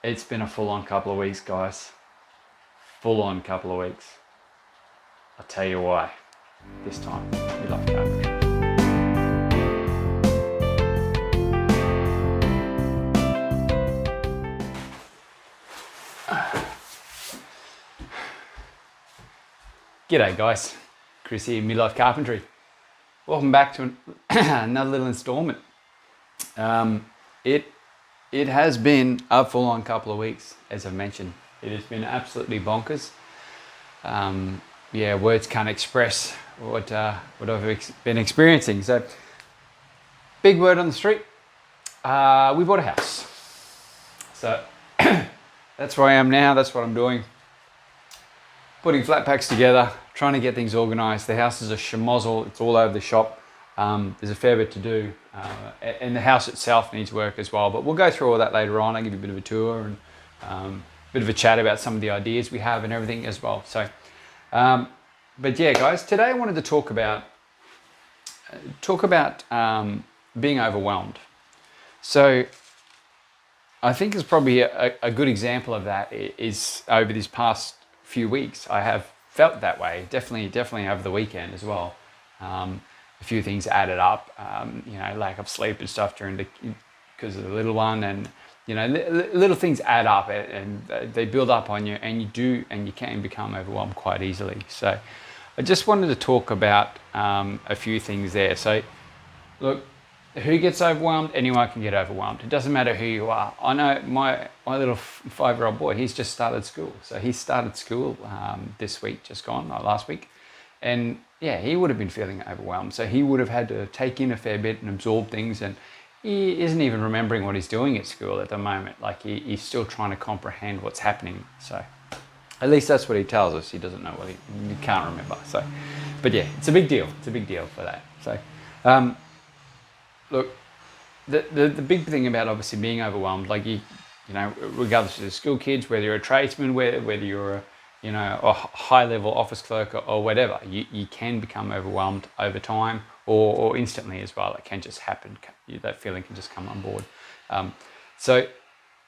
It's been a full-on couple of weeks, guys. Full-on couple of weeks. I'll tell you why. This time, midlife carpentry. G'day guys, Chris here, Midlife Carpentry. Welcome back to another little installment. It has been a full-on couple of weeks, as I've mentioned. It has been absolutely bonkers. Words can't express what I've been experiencing. So, big word on the street. We bought a house. So that's where I am now. That's what I'm doing. Putting flat packs together, trying to get things organised. The house is a schmozzle. It's all over the shop. There's a fair bit to do, and the house itself needs work as well. But we'll go through all that later on. I'll give you a bit of a tour and a bit of a chat about some of the ideas we have and everything as well. So, but yeah, guys, today I wanted to talk about being overwhelmed. So, I think it's probably a good example of that is over these past few weeks. I have felt that way, definitely over the weekend as well. A few things added up, lack of sleep and stuff because of the little one, and little things add up and they build up on you, and you can become overwhelmed quite easily. So I just wanted to talk about a few things there. So look, who gets overwhelmed? Anyone can get overwhelmed. It doesn't matter who you are. I know my little 5-year-old boy, he's just started school. So he started school this week, just gone, last week. And yeah, he would have been feeling overwhelmed. So he would have had to take in a fair bit and absorb things. And he isn't even remembering what he's doing at school at the moment. Like he's still trying to comprehend what's happening. So at least that's what he tells us. He doesn't know what he can't remember. So, but yeah, it's a big deal. It's a big deal for that. So, look, the big thing about obviously being overwhelmed, like regardless of the school kids, whether you're a tradesman, whether you're a high-level office clerk or whatever, you can become overwhelmed over time or instantly as well. It can just happen. That feeling can just come on board. So,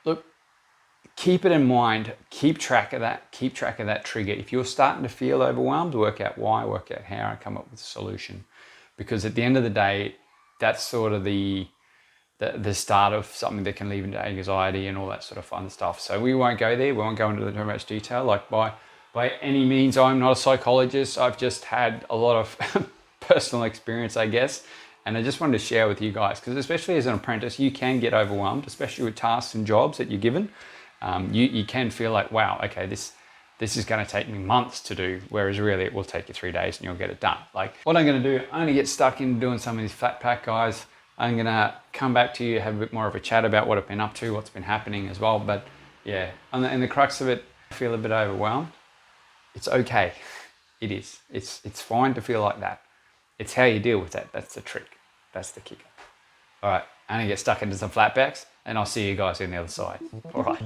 look, keep it in mind. Keep track of that. Keep track of that trigger. If you're starting to feel overwhelmed, work out why, work out how, and come up with a solution. Because at the end of the day, that's sort of the start of something that can lead into anxiety and all that sort of fun stuff. So we won't go there. We won't go into too much detail. Like by any means, I'm not a psychologist. I've just had a lot of personal experience, I guess. And I just wanted to share with you guys, because especially as an apprentice, you can get overwhelmed, especially with tasks and jobs that you're given. You can feel like, wow, okay, this is going to take me months to do, whereas really it will take you 3 days and you'll get it done. Like what I'm going to do, I'm going to get stuck into doing some of these flat pack, guys. I'm going to come back to you, have a bit more of a chat about what I've been up to, what's been happening as well. But yeah, in the crux of it, I feel a bit overwhelmed. It's okay. It is. It's fine to feel like that. It's how you deal with that. That's the trick. That's the kicker. All right, I'm going to get stuck into some flat packs and I'll see you guys on the other side. All right.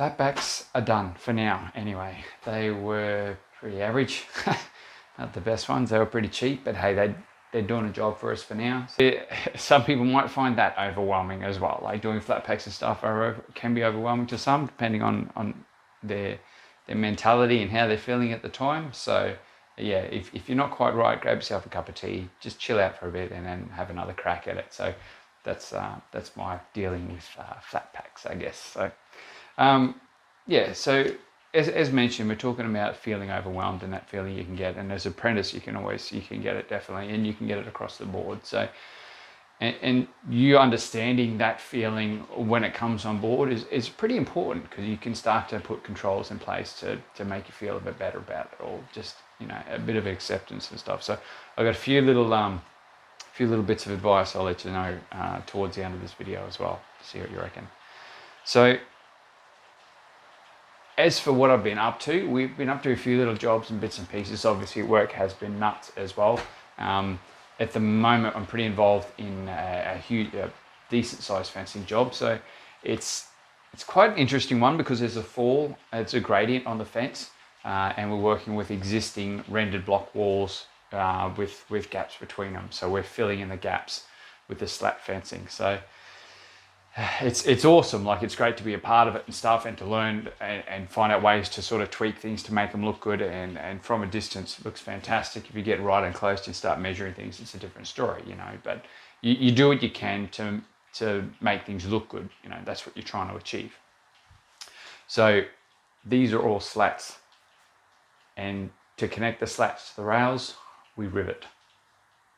Flatbacks are done for now anyway. They were pretty average. Not the best ones. They were pretty cheap, but hey, they're doing a job for us for now. So, some people might find that overwhelming as well. Like doing flat packs and stuff can be overwhelming to some, depending on their mentality and how they're feeling at the time. So yeah, if you're not quite right, grab yourself a cup of tea, just chill out for a bit and then have another crack at it. So that's my dealing with flat packs, I guess. So yeah, so as mentioned, we're talking about feeling overwhelmed and that feeling you can get. And as Apprentice, you can get it definitely, and you can get it across the board. So, and you understanding that feeling when it comes on board is pretty important, because you can start to put controls in place to make you feel a bit better about it, or just, a bit of acceptance and stuff. So I've got a few little bits of advice I'll let you know towards the end of this video as well, to see what you reckon. So, as for what I've been up to, we've been up to a few little jobs and bits and pieces. Obviously, work has been nuts as well. At the moment, I'm pretty involved in a decent sized fencing job. So it's quite an interesting one, because there's it's a gradient on the fence, and we're working with existing rendered block walls with gaps between them. So we're filling in the gaps with the slat fencing. So it's awesome. Like, it's great to be a part of it and stuff, and to learn and find out ways to sort of tweak things to make them look good, and from a distance it looks fantastic. If you get right and close and start measuring things, it's a different story, but you do what you can to make things look good. That's what you're trying to achieve. So these are all slats, and to connect the slats to the rails, we rivet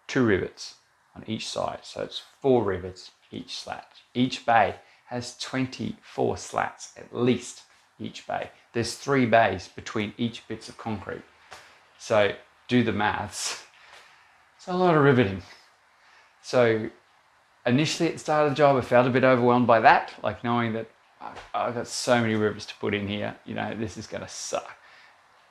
2 rivets on each side. So it's 4 rivets each slat. Each bay has 24 slats at least, each bay. There's 3 bays between each bits of concrete. So do the maths. It's a lot of riveting. So initially at the start of the job, I felt a bit overwhelmed by that, like knowing that I've got so many rivets to put in here, this is gonna suck.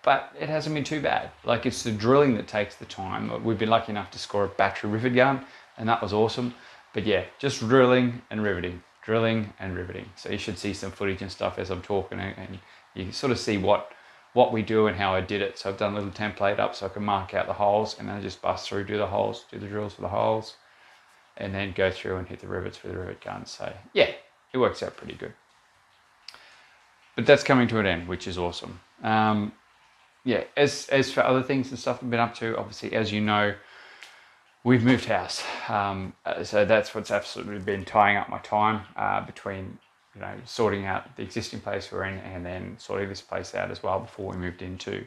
But it hasn't been too bad. Like, it's the drilling that takes the time. We've been lucky enough to score a battery rivet gun, and that was awesome. But yeah, just drilling and riveting. So you should see some footage and stuff as I'm talking, and you can sort of see what we do and how I did it. So I've done a little template up so I can mark out the holes, and then I just bust through, do the holes, do the drills for the holes, and then go through and hit the rivets with the rivet gun. So yeah, it works out pretty good. But that's coming to an end, which is awesome. Yeah, as for other things and stuff I've been up to, obviously, as you know, we've moved house. So that's what's absolutely been tying up my time between, sorting out the existing place we're in, and then sorting this place out as well before we moved into.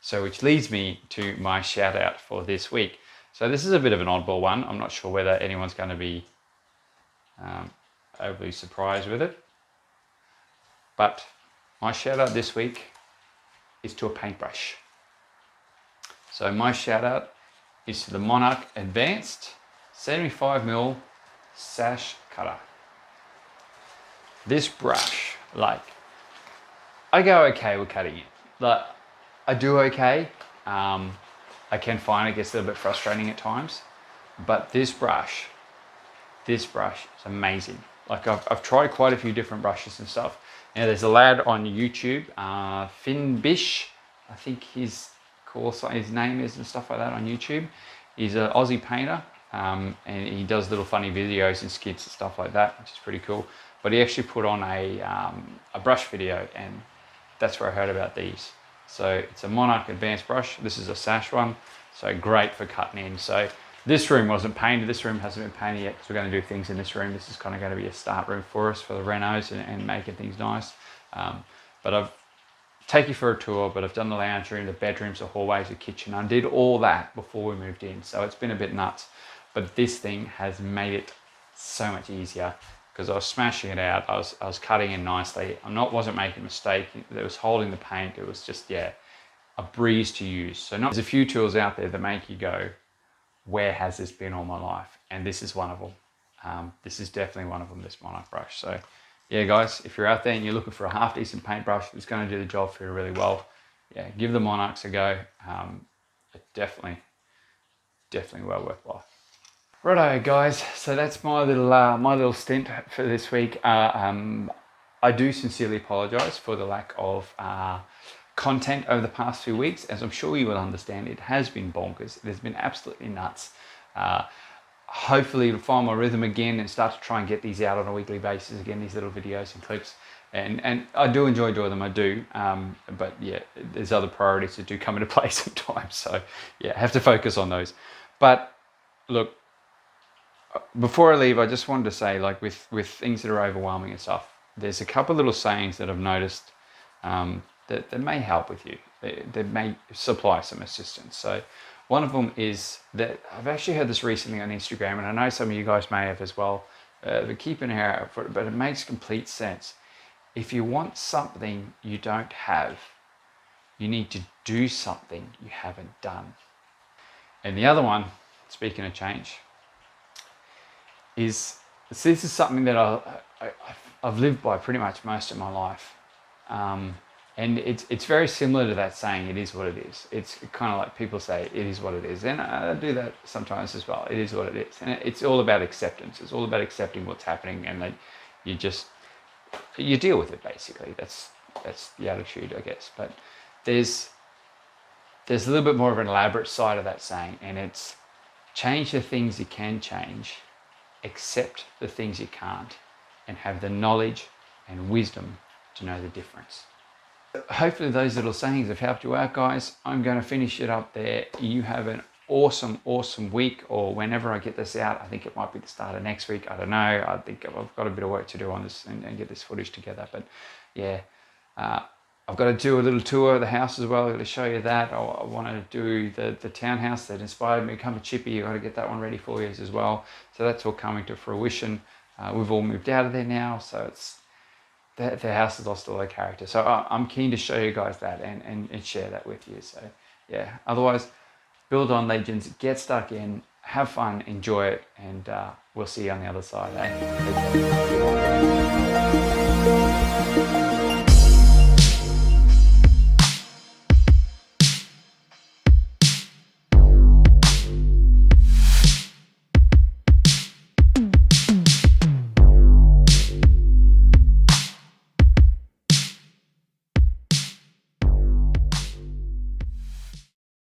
So which leads me to my shout out for this week. So this is a bit of an oddball one. I'm not sure whether anyone's going to be overly surprised with it. But my shout out this week is to a paintbrush. So my shout out is to the Monarch Advanced 75mm sash cutter. This brush, like, I go okay with cutting it. Like, I do okay. I can find it gets a little bit frustrating at times, but this brush is amazing. Like, I've tried quite a few different brushes and stuff. Now, there's a lad on YouTube, Finbish, I think his name is, and stuff like that on YouTube. He's an Aussie painter, and he does little funny videos and skits and stuff like that, which is pretty cool. But he actually put on a brush video, and that's where I heard about these. So it's a Monarch Advanced brush. This is a sash one, so great for cutting in. So this room wasn't painted. This room hasn't been painted yet, because we're going to do things in this room. This is kind of going to be a start room for us for the renos and making things nice. But I've take you for a tour, but I've done the lounge room, the bedrooms, the hallways, the kitchen. I did all that before we moved in, so it's been a bit nuts. But this thing has made it so much easier, because I was smashing it out. I was cutting in nicely. Wasn't making a mistake. It was holding the paint. It was just, yeah, a breeze to use. So there's a few tools out there that make you go, where has this been all my life? And this is one of them. This is definitely one of them, this Monarch brush. So yeah, guys, if you're out there and you're looking for a half decent paintbrush that's going to do the job for you really well, yeah, give the Monarchs a go. Definitely well worthwhile. Righto, guys. So that's my little stint for this week. I I do sincerely apologize for the lack of content over the past few weeks. As I'm sure you will understand, it has been bonkers. It has been absolutely nuts. Hopefully it'll find my rhythm again and start to try and get these out on a weekly basis again, these little videos and clips. And I do enjoy doing them, I do. But yeah, there's other priorities that do come into play sometimes. So yeah, I have to focus on those. But look, before I leave, I just wanted to say, like with things that are overwhelming and stuff, there's a couple little sayings that I've noticed that may help with you. They may supply some assistance. So one of them is that I've actually heard this recently on Instagram, and I know some of you guys may have as well, but keep an eye out for it, but it makes complete sense. If you want something you don't have, you need to do something you haven't done. And the other one, speaking of change, is this is something that I've lived by pretty much most of my life. And it's very similar to that saying, it is what it is. It's kind of like people say, it is what it is. And I do that sometimes as well. It is what it is. And it's all about acceptance. It's all about accepting what's happening, and that you deal with it, basically. That's the attitude, I guess. But there's a little bit more of an elaborate side of that saying, and it's change the things you can change, accept the things you can't, and have the knowledge and wisdom to know the difference. Hopefully those little sayings have helped you out, guys. I'm going to finish it up there. You have an awesome week, or whenever I get this out. I think it might be the start of next week. I don't know. I think I've got a bit of work to do on this and get this footage together. But yeah, I've got to do a little tour of the house as well. I've got to show you that. I want to do the townhouse that inspired me to become a chippy. I've got to get that one ready for you as well. So that's all coming to fruition. We've all moved out of there now, so the house has lost all their character. So I'm keen to show you guys that and share that with you. So yeah, otherwise, build on, legends, get stuck in, have fun, enjoy it, and we'll see you on the other side. Eh?